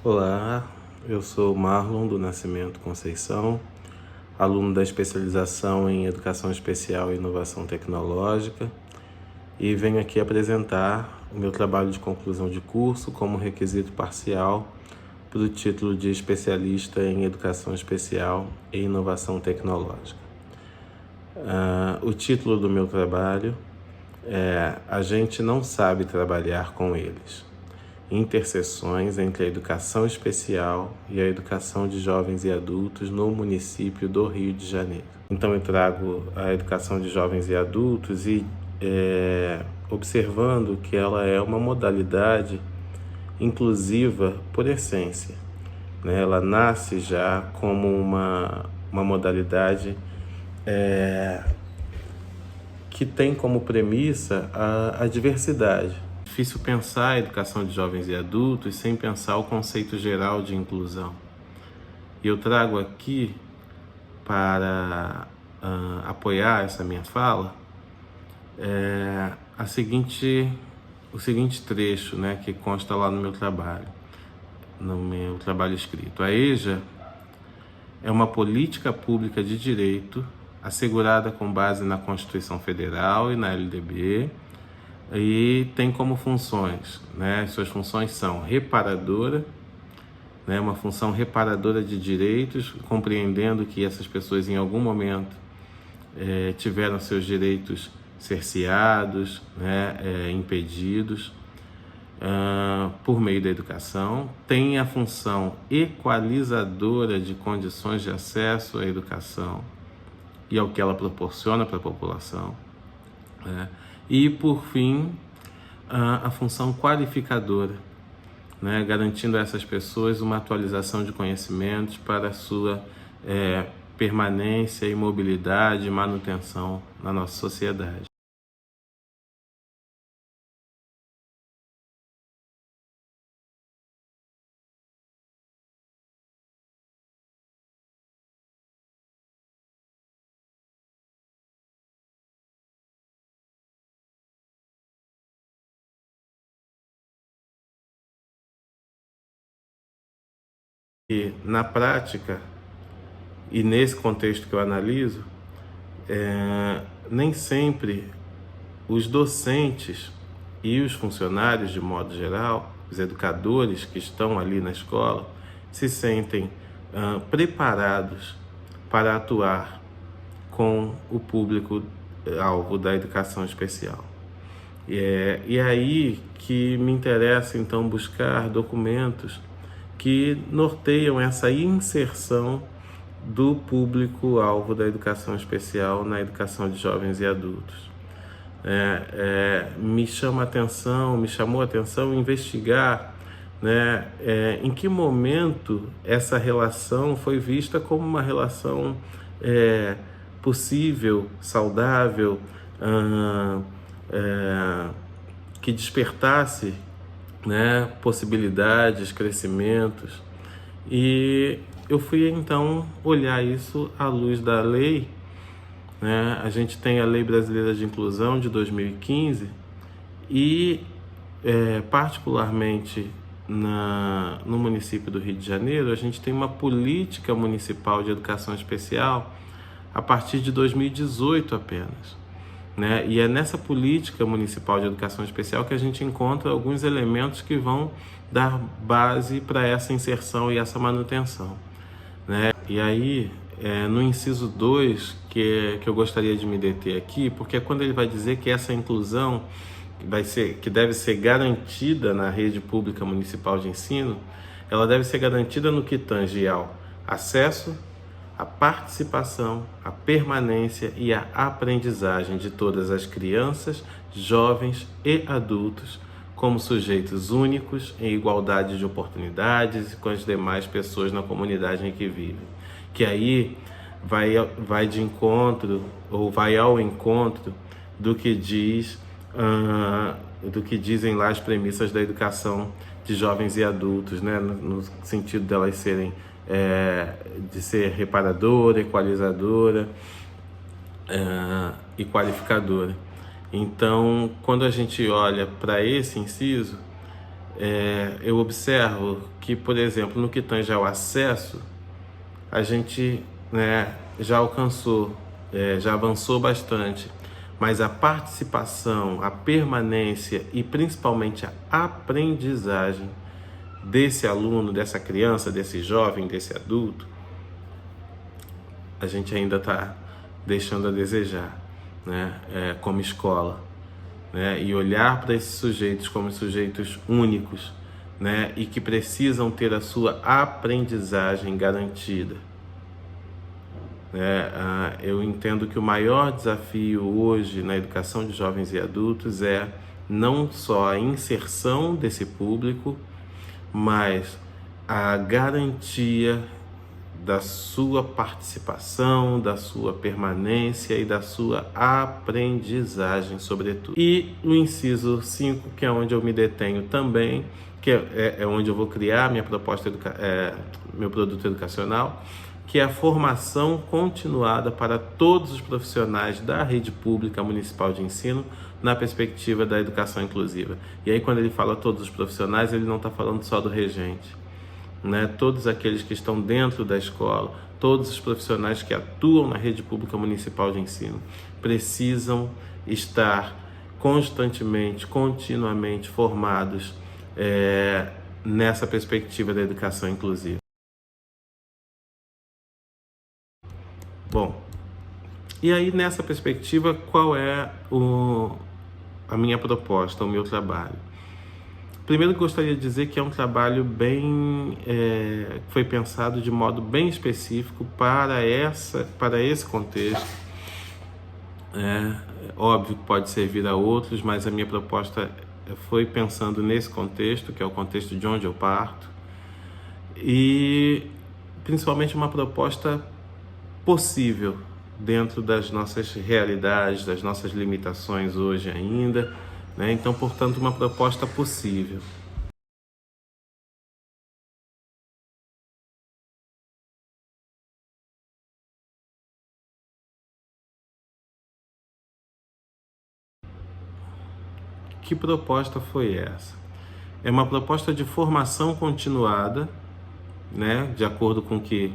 Olá, eu sou Marlon do Nascimento Conceição, aluno da especialização em Educação Especial e Inovação Tecnológica, e venho aqui apresentar o meu trabalho de conclusão de curso como requisito parcial para o título de especialista em Educação Especial e Inovação Tecnológica. O título do meu trabalho é A gente não sabe trabalhar com eles. Interseções entre a educação especial e a educação de jovens e adultos no município do Rio de Janeiro. Então eu trago a educação de jovens e adultos e observando que ela é uma modalidade inclusiva por essência, né? Ela nasce já como uma modalidade que tem como premissa a diversidade. É difícil pensar a educação de jovens e adultos sem pensar o conceito geral de inclusão. E eu trago aqui para apoiar essa minha fala o seguinte trecho, né, que consta lá no meu trabalho escrito. A EJA é uma política pública de direito assegurada com base na Constituição Federal e na LDB, e tem como funções, né? Suas funções são reparadora, né? Uma função reparadora de direitos, compreendendo que essas pessoas em algum momento tiveram seus direitos cerceados, né? Impedidos por meio da educação. Tem a função equalizadora de condições de acesso à educação e ao que ela proporciona para a população, né? E, por fim, a função qualificadora, né? Garantindo a essas pessoas uma atualização de conhecimentos para a sua permanência e mobilidade e manutenção na nossa sociedade. E, na prática, e nesse contexto que eu analiso, nem sempre os docentes e os funcionários, de modo geral, os educadores que estão ali na escola, se sentem preparados para atuar com o público-alvo da educação especial. E é aí que me interessa, então, buscar documentos que norteiam essa inserção do público-alvo da educação especial na educação de jovens e adultos. Me chamou a atenção investigar, né, em que momento essa relação foi vista como uma relação possível, saudável, que despertasse, né, possibilidades, crescimentos. E eu fui então olhar isso à luz da lei, né? A gente tem a Lei Brasileira de Inclusão de 2015 e particularmente no município do Rio de Janeiro, a gente tem uma política municipal de educação especial a partir de 2018 apenas, né? E é nessa política municipal de educação especial que a gente encontra alguns elementos que vão dar base para essa inserção e essa manutenção, né? E aí, no inciso 2, que eu gostaria de me deter aqui, porque é quando ele vai dizer que essa inclusão que deve ser garantida na rede pública municipal de ensino, ela deve ser garantida no que tange ao acesso, a participação, a permanência e a aprendizagem de todas as crianças, jovens e adultos como sujeitos únicos em igualdade de oportunidades com as demais pessoas na comunidade em que vivem. Que aí vai de encontro, ou vai ao encontro do que dizem lá as premissas da educação de jovens e adultos, né? No sentido delas serem de ser reparadora, equalizadora e qualificadora. Então, quando a gente olha para esse inciso, eu observo que, por exemplo, no que tange ao acesso, a gente, né, já alcançou, já avançou bastante, mas a participação, a permanência e principalmente a aprendizagem desse aluno, dessa criança, desse jovem, desse adulto, a gente ainda está deixando a desejar, né, como escola, né, e olhar para esses sujeitos como sujeitos únicos, né, e que precisam ter a sua aprendizagem garantida. Eu entendo que o maior desafio hoje na educação de jovens e adultos é não só a inserção desse público, mas a garantia da sua participação, da sua permanência e da sua aprendizagem, sobretudo. E o inciso 5, que é onde eu me detenho também, que é onde eu vou criar minha proposta, meu produto educacional, que é a formação continuada para todos os profissionais da rede pública municipal de ensino na perspectiva da educação inclusiva. E aí, quando ele fala todos os profissionais, ele não está falando só do regente, né? Todos aqueles que estão dentro da escola, todos os profissionais que atuam na rede pública municipal de ensino precisam estar constantemente, continuamente formados nessa perspectiva da educação inclusiva. Bom, e aí nessa perspectiva, qual é a minha proposta, o meu trabalho? Primeiro, gostaria de dizer que é um trabalho foi pensado de modo bem específico para esse contexto. Óbvio que pode servir a outros, mas a minha proposta foi pensando nesse contexto, que é o contexto de onde eu parto, e principalmente uma proposta possível dentro das nossas realidades, das nossas limitações hoje ainda, né? Então, portanto, uma proposta possível. Que proposta foi essa? É uma proposta de formação continuada, né? De acordo com o que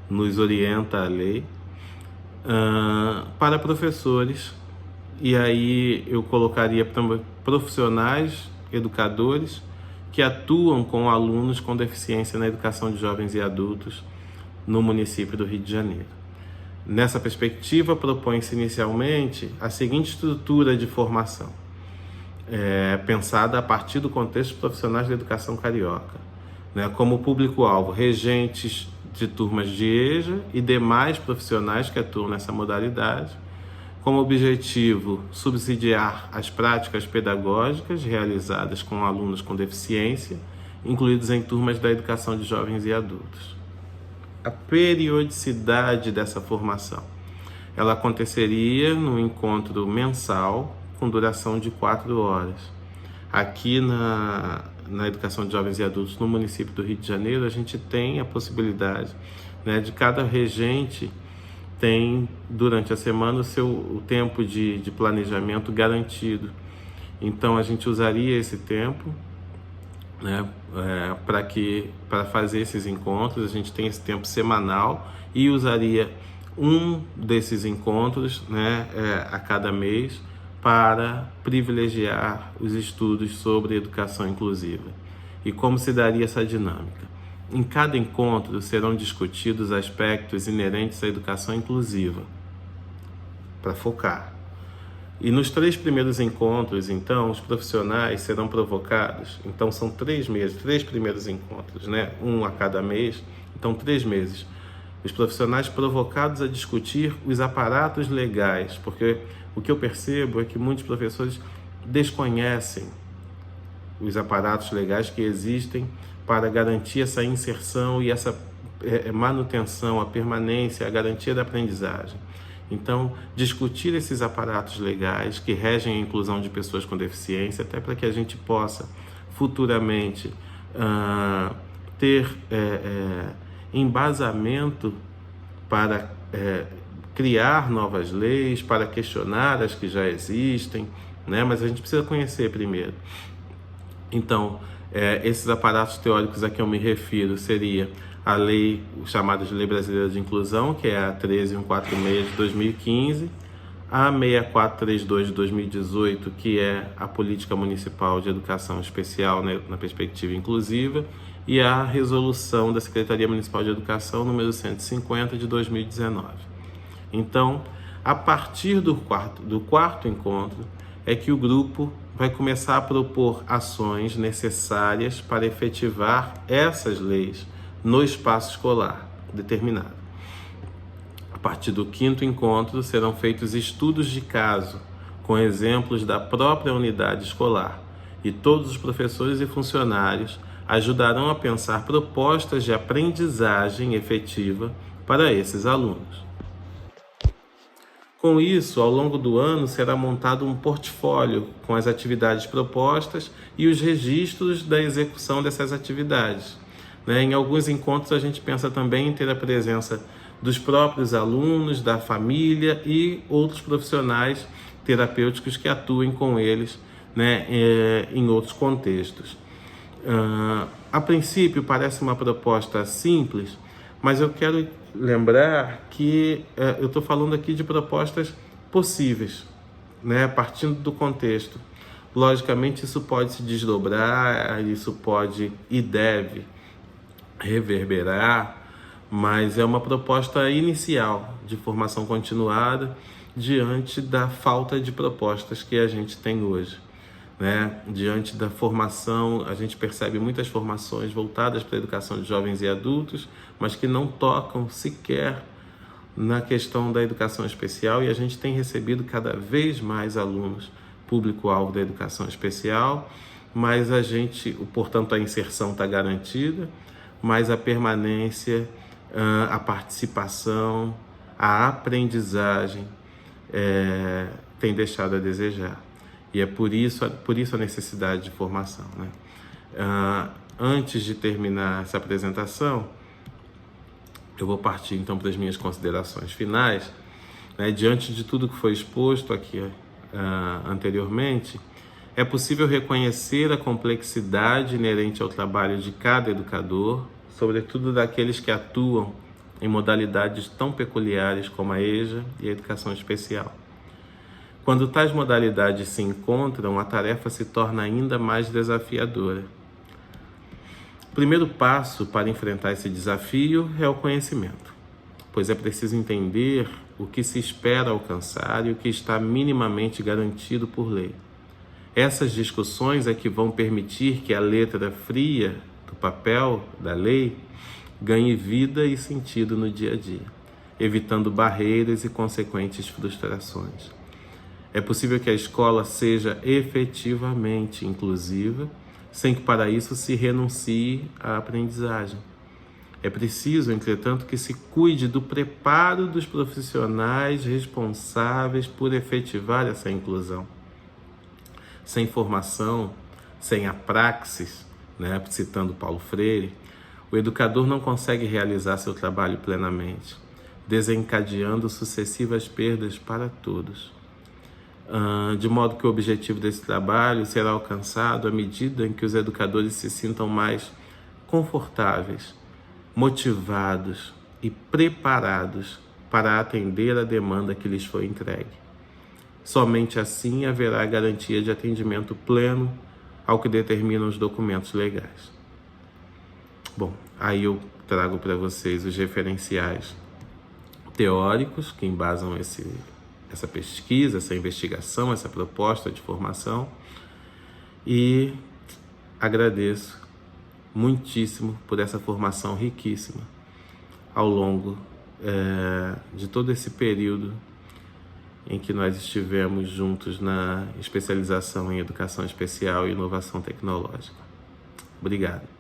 nos orienta a lei, para professores, e aí eu colocaria profissionais, educadores que atuam com alunos com deficiência na educação de jovens e adultos no município do Rio de Janeiro. Nessa perspectiva, propõe-se inicialmente a seguinte estrutura de formação, pensada a partir do contexto dos profissionais da educação carioca, né, como público-alvo, regentes de turmas de EJA e demais profissionais que atuam nessa modalidade, como objetivo subsidiar as práticas pedagógicas realizadas com alunos com deficiência, incluídos em turmas da educação de jovens e adultos. A periodicidade dessa formação, ela aconteceria no encontro mensal com duração de 4 horas. Aqui na educação de jovens e adultos no município do Rio de Janeiro, a gente tem a possibilidade, né, de cada regente tem durante a semana o tempo de planejamento garantido. Então a gente usaria esse tempo, né, para fazer esses encontros. A gente tem esse tempo semanal e usaria um desses encontros, né, a cada mês, para privilegiar os estudos sobre educação inclusiva. E como se daria essa dinâmica? Em cada encontro serão discutidos aspectos inerentes à educação inclusiva, para focar. E nos 3 primeiros encontros, então, os profissionais serão provocados. Então, são 3 meses, 3 primeiros encontros, né? Um a cada mês, então 3 meses. Os profissionais provocados a discutir os aparatos legais, porque o que eu percebo é que muitos professores desconhecem os aparatos legais que existem para garantir essa inserção e essa manutenção, a permanência, a garantia da aprendizagem. Então, discutir esses aparatos legais que regem a inclusão de pessoas com deficiência, até para que a gente possa futuramente ter embasamento para criar novas leis, para questionar as que já existem, né? Mas a gente precisa conhecer primeiro. Então, esses aparatos teóricos a que eu me refiro seria a lei chamada de Lei Brasileira de Inclusão, que é a 13146 de 2015, a 6432 de 2018, que é a Política Municipal de Educação Especial, né, na perspectiva inclusiva, e a Resolução da Secretaria Municipal de Educação número 150 de 2019. Então, a partir do quarto encontro, é que o grupo vai começar a propor ações necessárias para efetivar essas leis no espaço escolar determinado. A partir do quinto encontro, serão feitos estudos de caso, com exemplos da própria unidade escolar, e todos os professores e funcionários ajudarão a pensar propostas de aprendizagem efetiva para esses alunos. Com isso, ao longo do ano, será montado um portfólio com as atividades propostas e os registros da execução dessas atividades. Em alguns encontros, a gente pensa também em ter a presença dos próprios alunos, da família e outros profissionais terapêuticos que atuem com eles, em outros contextos. A princípio, parece uma proposta simples, mas eu quero lembrar que eu estou falando aqui de propostas possíveis, partindo do contexto. Logicamente, isso pode se desdobrar, isso pode e deve reverberar, mas é uma proposta inicial de formação continuada diante da falta de propostas que a gente tem hoje. Diante da formação, a gente percebe muitas formações voltadas para a educação de jovens e adultos, mas que não tocam sequer na questão da educação especial, e a gente tem recebido cada vez mais alunos público-alvo da educação especial, mas portanto, a inserção está garantida, mas a permanência, a participação, a aprendizagem tem deixado a desejar. E é por isso a necessidade de formação. Antes de terminar essa apresentação, eu vou partir então para as minhas considerações finais. Diante de tudo que foi exposto aqui anteriormente, é possível reconhecer a complexidade inerente ao trabalho de cada educador, sobretudo daqueles que atuam em modalidades tão peculiares como a EJA e a educação especial. Quando tais modalidades se encontram, a tarefa se torna ainda mais desafiadora. O primeiro passo para enfrentar esse desafio é o conhecimento, pois é preciso entender o que se espera alcançar e o que está minimamente garantido por lei. Essas discussões é que vão permitir que a letra fria do papel da lei ganhe vida e sentido no dia a dia, evitando barreiras e consequentes frustrações. É possível que a escola seja efetivamente inclusiva, sem que para isso se renuncie à aprendizagem. É preciso, entretanto, que se cuide do preparo dos profissionais responsáveis por efetivar essa inclusão. Sem formação, sem a praxis, citando Paulo Freire, o educador não consegue realizar seu trabalho plenamente, desencadeando sucessivas perdas para todos. De modo que o objetivo desse trabalho será alcançado à medida em que os educadores se sintam mais confortáveis, motivados e preparados para atender a demanda que lhes foi entregue. Somente assim haverá garantia de atendimento pleno ao que determinam os documentos legais. Bom, aí eu trago para vocês os referenciais teóricos que embasam essa pesquisa, essa investigação, essa proposta de formação, e agradeço muitíssimo por essa formação riquíssima ao longo de todo esse período em que nós estivemos juntos na especialização em educação especial e inovação tecnológica. Obrigado.